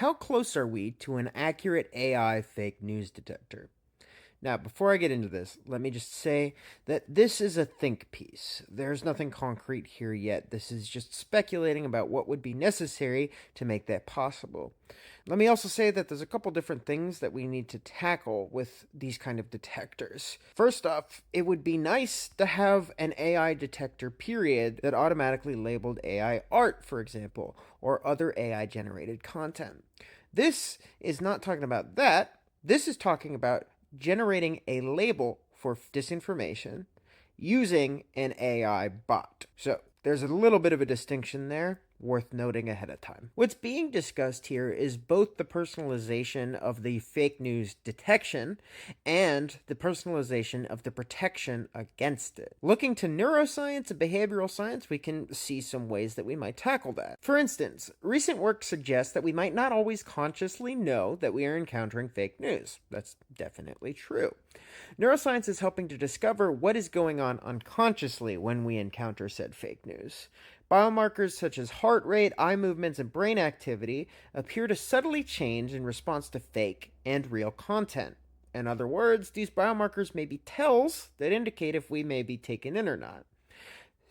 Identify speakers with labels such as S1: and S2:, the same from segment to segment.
S1: How close are we to an accurate AI fake news detector? Now, before I get into this, let me just say that this is a think piece. There's nothing concrete here yet. This is just speculating about what would be necessary to make that possible. Let me also say that there's a couple different things that we need to tackle with these kind of detectors. First off, it would be nice to have an AI detector, period, that automatically labeled AI art, for example, or other AI generated content. This is not talking about that. This is talking about generating a label for disinformation using an AI bot. So there's a little bit of a distinction there worth noting ahead of time. What's being discussed here is both the personalization of the fake news detection and the personalization of the protection against it. Looking to neuroscience and behavioral science, we can see some ways that we might tackle that. For instance, recent work suggests that we might not always consciously know that we are encountering fake news. That's definitely true. Neuroscience is helping to discover what is going on unconsciously when we encounter said fake news. Biomarkers such as heart rate, eye movements, and brain activity appear to subtly change in response to fake and real content. In other words, these biomarkers may be tells that indicate if we may be taken in or not.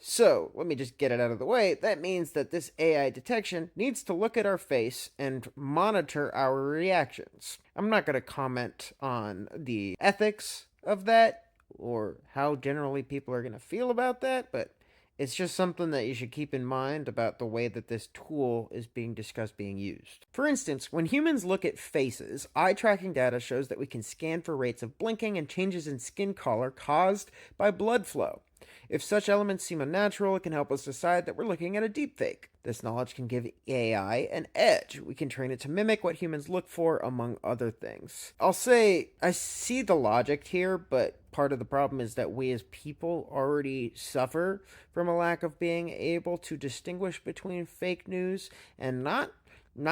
S1: So, let me just get it out of the way. That means that this AI detection needs to look at our face and monitor our reactions. I'm not going to comment on the ethics of that or how generally people are going to feel about that, but it's just something that you should keep in mind about the way that this tool is being discussed being used. For instance, when humans look at faces, eye tracking data shows that we can scan for rates of blinking and changes in skin color caused by blood flow. If such elements seem unnatural, it can help us decide that we're looking at a deepfake. This knowledge can give AI an edge. We can train it to mimic what humans look for, among other things. I'll say, I see the logic here, but part of the problem is that we as people already suffer from a lack of being able to distinguish between fake news and not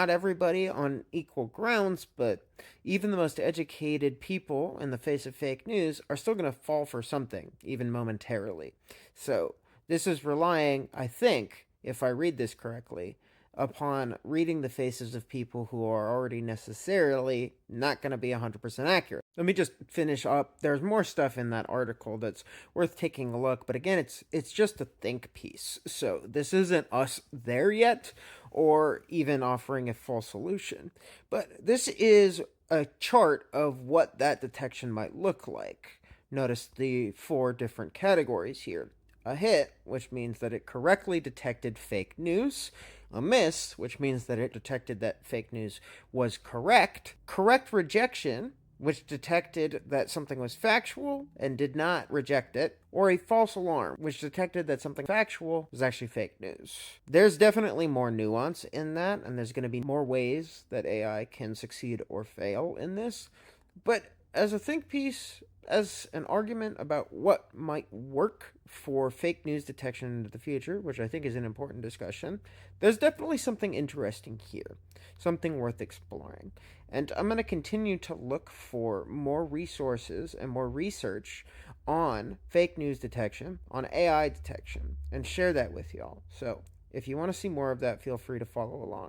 S1: everybody on equal grounds, but even the most educated people in the face of fake news are still going to fall for something, even momentarily. So this is relying, I think, if I read this correctly, upon reading the faces of people who are already necessarily not going to be 100% accurate. Let me just finish up. There's more stuff in that article that's worth taking a look, but again, it's just a think piece. So this isn't us there yet, or even offering a full solution. But this is a chart of what that detection might look like. Notice the 4 different categories here. A hit, which means that it correctly detected fake news. A miss, which means that it detected that fake news was correct. Correct rejection, which detected that something was factual and did not reject it, or a false alarm, which detected that something factual was actually fake news. There's definitely more nuance in that, and there's going to be more ways that AI can succeed or fail in this. But as a think piece, as an argument about what might work for fake news detection into the future, which I think is an important discussion, there's definitely something interesting here, something worth exploring. And I'm going to continue to look for more resources and more research on fake news detection, on AI detection, and share that with y'all. So if you want to see more of that, feel free to follow along.